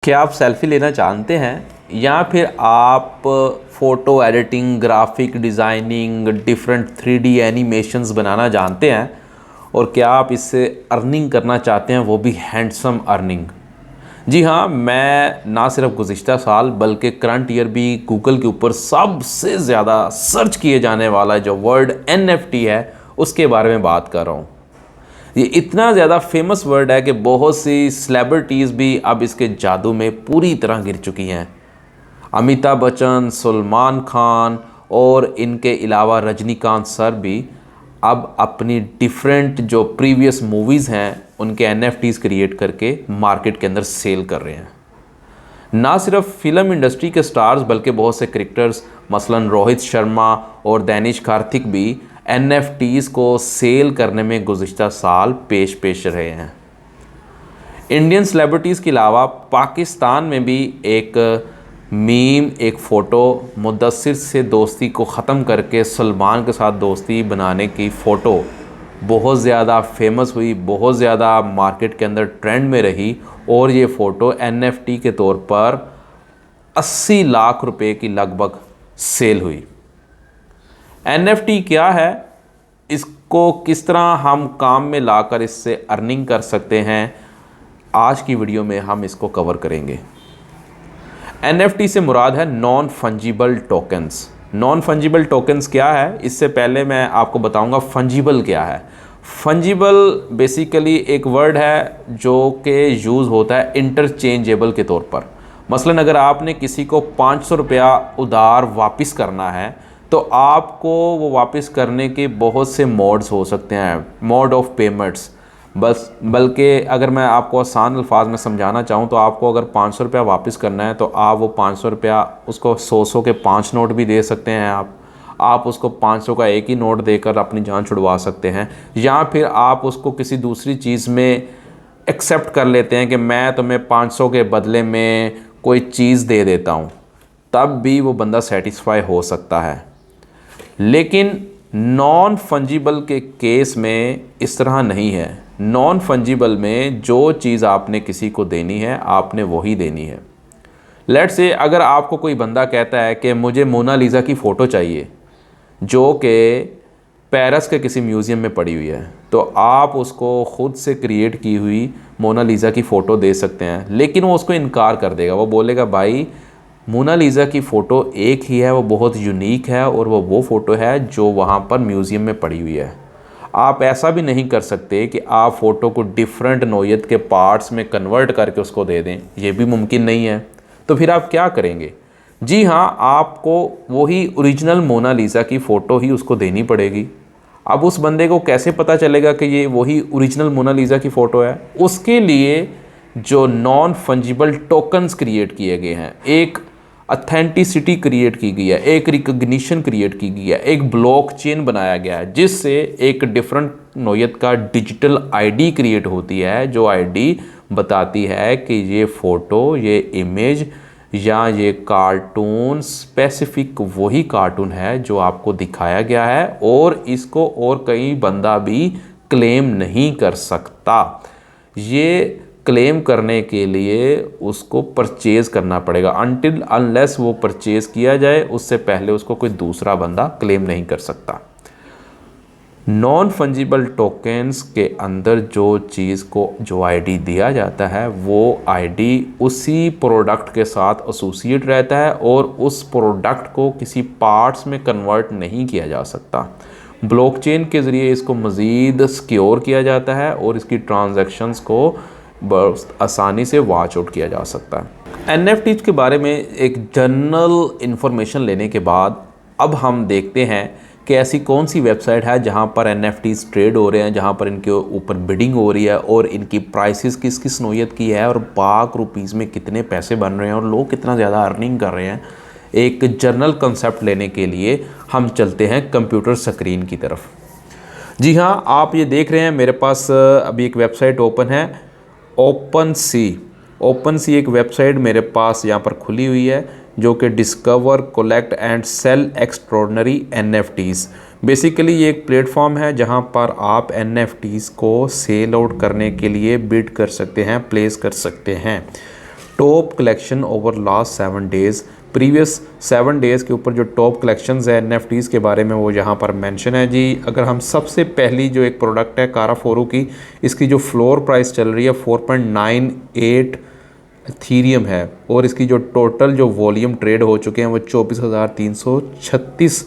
क्या आप सेल्फ़ी लेना जानते हैं या फिर आप photo editing, graphic designing, different 3D animations बनाना जानते हैं और क्या आप इससे अर्निंग करना चाहते हैं, वो भी हैंडसम अर्निंग। जी हाँ, मैं ना सिर्फ गुज़िश्ता साल बल्कि करंट ईयर भी गूगल के ऊपर सबसे ज़्यादा सर्च किए जाने वाला जो वर्ड NFT है उसके बारे में बात कर रहा हूँ। ये इतना ज़्यादा फेमस वर्ड है कि बहुत सी सेलिब्रिटीज़ भी अब इसके जादू में पूरी तरह गिर चुकी हैं। अमिताभ बच्चन, सलमान खान और इनके अलावा रजनीकांत सर भी अब अपनी डिफरेंट जो प्रीवियस मूवीज़ हैं उनके NFTs क्रिएट करके मार्केट के अंदर सेल कर रहे हैं। ना सिर्फ फिल्म इंडस्ट्री के स्टार्स बल्कि बहुत से क्रिकेटर्स मसलन रोहित शर्मा और दैनिश कार्तिक भी NFTs को सेल करने में गुज़िश्ता साल पेश रहे हैं। इंडियन सेलिब्रिटीज़ के अलावा पाकिस्तान में भी एक मीम, एक फ़ोटो मुद्दस्सिर से दोस्ती को ख़त्म करके सलमान के साथ दोस्ती बनाने की फ़ोटो बहुत ज़्यादा फेमस हुई, बहुत ज़्यादा मार्केट के अंदर ट्रेंड में रही और ये फ़ोटो NFT के तौर पर 80 लाख रुपए की लगभग सेल हुई। NFT क्या है, इसको किस तरह हम काम में लाकर इससे अर्निंग कर सकते हैं, आज की वीडियो में हम इसको कवर करेंगे। NFT से मुराद है non fungible tokens. Non fungible tokens क्या है, इससे पहले मैं आपको बताऊंगा फंजिबल क्या है। फंजिबल बेसिकली एक वर्ड है जो कि यूज़ होता है इंटरचेंजेबल के तौर पर। मसलन अगर आपने किसी को 500 रुपया उधार वापस करना है तो आपको वो वापस करने के बहुत से मोड्स हो सकते हैं, मोड ऑफ पेमेंट्स। बल्कि अगर मैं आपको आसान अल्फाज में समझाना चाहूँ तो आपको अगर 500 रुपया वापस करना है तो आप वो 500 रुपया उसको 100 के 5 नोट भी दे सकते हैं। आप उसको 500 का एक ही नोट देकर अपनी जान छुड़वा सकते हैं, या फिर आप उसको किसी दूसरी चीज़ में एक्सेप्ट कर लेते हैं कि मैं तुम्हें 500 के बदले में कोई चीज़ दे देता हूँ, तब भी वो बंदा सेटिस्फाई हो सकता है। लेकिन नॉन फंजिबल के केस में इस तरह नहीं है। नॉन फंजिबल में जो चीज़ आपने किसी को देनी है आपने वही देनी है। लेट्स से अगर आपको कोई बंदा कहता है कि मुझे मोनालिसा की फ़ोटो चाहिए जो कि पेरिस के किसी म्यूज़ियम में पड़ी हुई है, तो आप उसको ख़ुद से क्रिएट की हुई मोनालिसा की फ़ोटो दे सकते हैं, लेकिन वो उसको इनकार कर देगा। वो बोलेगा भाई मोनालिसा की फ़ोटो एक ही है, वो बहुत यूनिक है और वो फ़ोटो है जो वहाँ पर म्यूज़ियम में पड़ी हुई है। आप ऐसा भी नहीं कर सकते कि आप फ़ोटो को डिफरेंट नौइयत के पार्ट्स में कन्वर्ट करके उसको दे दें, ये भी मुमकिन नहीं है। तो फिर आप क्या करेंगे? जी हाँ, आपको वही ओरिजिनल मोनालिसा की फ़ोटो ही उसको देनी पड़ेगी। अब उस बंदे को कैसे पता चलेगा कि ये वही ओरिजिनल मोनालिसा की फ़ोटो है? उसके लिए जो नॉन फंजिबल टोकन्स क्रिएट किए गए हैं, एक ऑथेंटिसिटी क्रिएट की गई है, एक रिकग्निशन क्रिएट की गई है, एक ब्लॉकचेन बनाया गया है जिससे एक डिफरेंट नौइयत का डिजिटल ID क्रिएट होती है, जो ID बताती है कि ये फ़ोटो, ये इमेज या ये कार्टून स्पेसिफिक वही कार्टून है जो आपको दिखाया गया है और इसको और कई बंदा भी क्लेम नहीं कर सकता। ये क्लेम करने के लिए उसको परचेज़ करना पड़ेगा। अनटिल अनलेस वो परचेज़ किया जाए उससे पहले उसको कोई दूसरा बंदा क्लेम नहीं कर सकता। नॉन फंजिबल टोकन्स के अंदर जो चीज़ को जो ID दिया जाता है वो ID उसी प्रोडक्ट के साथ एसोसिएट रहता है और उस प्रोडक्ट को किसी पार्ट्स में कन्वर्ट नहीं किया जा सकता। ब्लॉकचेन के ज़रिए इसको मज़ीद सिक्योर किया जाता है और इसकी ट्रांजैक्शंस को बहुत आसानी से वॉच आउट किया जा सकता है। NFT के बारे में एक जनरल इन्फॉर्मेशन लेने के बाद अब हम देखते हैं कि ऐसी कौन सी वेबसाइट है जहां पर NFTs ट्रेड हो रहे हैं, जहां पर इनके ऊपर बिडिंग हो रही है और इनकी प्राइसेस किस किस नौइयत की है और लाख रुपीज़ में कितने पैसे बन रहे हैं और लोग कितना ज़्यादा अर्निंग कर रहे हैं। एक जनरल कंसेप्ट लेने के लिए हम चलते हैं कंप्यूटर स्क्रीन की तरफ। जी हाँ, आप ये देख रहे हैं मेरे पास अभी एक वेबसाइट ओपन है, ओपन सी एक वेबसाइट मेरे पास यहाँ पर खुली हुई है जो कि discover, collect and sell extraordinary NFTs। Basically ये एक प्लेटफॉर्म है जहाँ पर आप NFTs को सेल आउट करने के लिए बिड कर सकते हैं, प्लेस कर सकते हैं। Top collection over last 7 days, previous 7 days के ऊपर जो टॉप कलेक्शंस है NFTs के बारे में वो यहाँ पर मेंशन है जी। अगर हम सबसे पहली जो एक प्रोडक्ट है काराफोरू की, इसकी जो फ्लोर प्राइस चल रही है 4.98 एथीरियम है और इसकी जो टोटल जो वॉल्यूम ट्रेड हो चुके हैं वो 24,336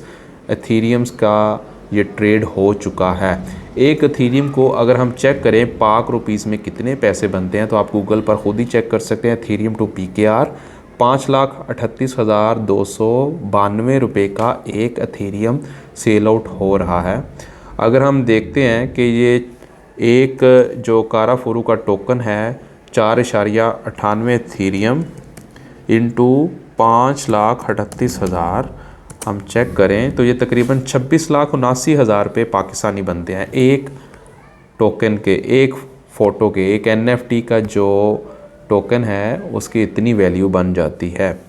एथीरियम्स का ये ट्रेड हो चुका है। एक एथीरियम को अगर हम चेक करें पाक रुपीज़ में कितने पैसे बनते हैं तो आप गूगल पर खुद ही चेक कर सकते हैं। एथीरियम टू PKR 5,38,292 रुपये का एक एथीरियम सेल आउट हो रहा है। अगर हम देखते हैं कि ये एक जो काराफोरू का टोकन है 4.98 एथीरियम इंटू 5,38,000 हम चेक करें तो ये तकरीबन 26,79,000 रुपये पाकिस्तानी बनते हैं एक टोकन के, एक फ़ोटो के। एक NFT का जो टोकन है उसकी इतनी वैल्यू बन जाती है।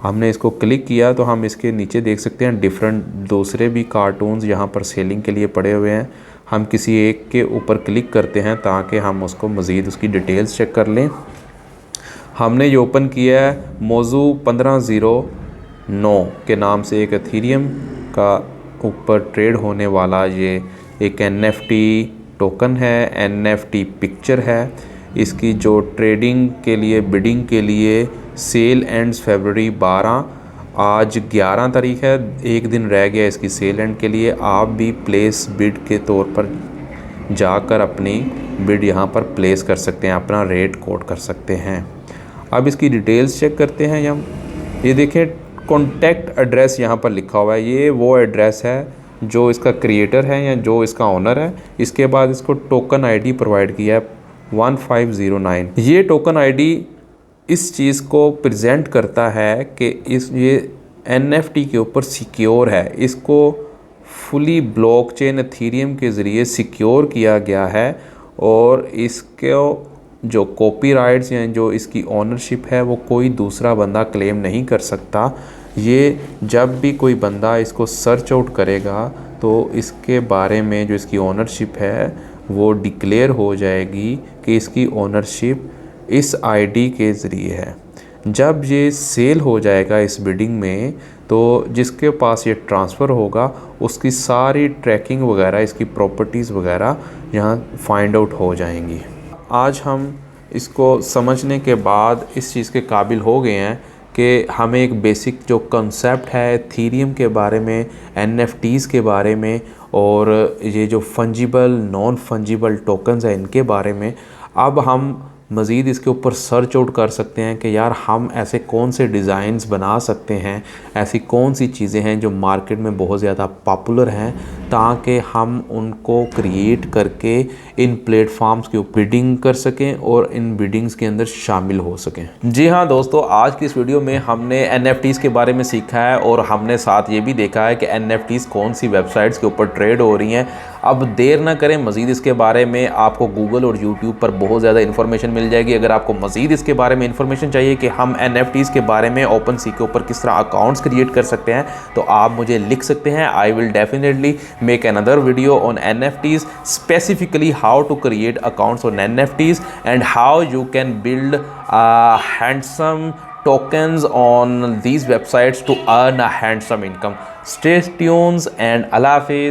हमने इसको क्लिक किया तो हम इसके नीचे देख सकते हैं डिफरेंट दूसरे भी कार्टून्स यहाँ पर सेलिंग के लिए पड़े हुए हैं। हम किसी एक के ऊपर क्लिक करते हैं ताकि हम उसको मज़ीद उसकी डिटेल्स चेक कर लें। हमने ये ओपन किया है मौजू 1509 के नाम से एक एथीरियम का ऊपर ट्रेड होने वाला ये एक NFT टोकन है, NFT पिक्चर है। इसकी जो ट्रेडिंग के लिए बिडिंग के लिए सेल एंड्स फरवरी 12, आज 11 तारीख है, एक दिन रह गया इसकी सेल एंड के लिए। आप भी प्लेस बिड के तौर पर जाकर अपनी बिड यहाँ पर प्लेस कर सकते हैं, अपना रेट कोट कर सकते हैं। अब इसकी डिटेल्स चेक करते हैं हम। ये देखें कॉन्टैक्ट एड्रेस यहाँ पर लिखा हुआ है, ये वो एड्रेस है जो इसका क्रिएटर है या जो इसका ओनर है। इसके बाद इसको टोकन ID प्रोवाइड किया है 1509। ये टोकन ID इस चीज़ को प्रेजेंट करता है कि ये NFT के ऊपर सिक्योर है। इसको फुली ब्लॉकचेन एथीरियम के ज़रिए सिक्योर किया गया है और इसको जो कॉपीराइट्स या जो इसकी ओनरशिप है वो कोई दूसरा बंदा क्लेम नहीं कर सकता। ये जब भी कोई बंदा इसको सर्च आउट करेगा तो इसके बारे में जो इसकी ओनरशिप है वो डिक्लेयर हो जाएगी कि इसकी ओनरशिप इस ID के ज़रिए है। जब ये सेल हो जाएगा इस बिडिंग में तो जिसके पास ये ट्रांसफ़र होगा उसकी सारी ट्रैकिंग वगैरह, इसकी प्रॉपर्टीज़ वगैरह यहाँ फाइंड आउट हो जाएंगी। आज हम इसको समझने के बाद इस चीज़ के काबिल हो गए हैं कि हमें एक बेसिक जो कंसेप्ट है एथीरियम के बारे में, NFTs के बारे में और ये जो फंजिबल नॉन फंजिबल टोकन्स हैं इनके बारे में अब हम मज़ीद इसके ऊपर सर्च आउट कर सकते हैं कि यार हम ऐसे कौन से डिज़ाइंस बना सकते हैं, ऐसी कौन सी चीज़ें हैं जो मार्केट में बहुत ज़्यादा पॉपुलर हैं, ताकि हम उनको क्रिएट करके इन प्लेटफॉर्म्स के ऊपर बिडिंग कर सकें और इन बिडिंग्स के अंदर शामिल हो सकें। जी हाँ दोस्तों, आज की इस वीडियो में हमने NFTs के बारे में सीखा है और हमने साथ ये भी देखा है कि NFTs कौन सी वेबसाइट्स के ऊपर ट्रेड हो रही हैं। अब देर ना करें, मज़ीद इसके बारे में आपको गूगल और यूट्यूब पर बहुत ज़्यादा इन्फॉर्मेशन मिल जाएगी। अगर आपको मज़ीद इसके बारे में इन्फॉर्मेशन चाहिए कि हम NFTs के बारे में OpenSea के ऊपर किस तरह अकाउंट्स क्रिएट कर सकते हैं तो आप मुझे लिख सकते हैं। I will definitely make another video on NFTs, specifically how to create accounts on NFTs and how you can build handsome tokens on these websites to earn a handsome income. Stay tuned and Allah Hafiz.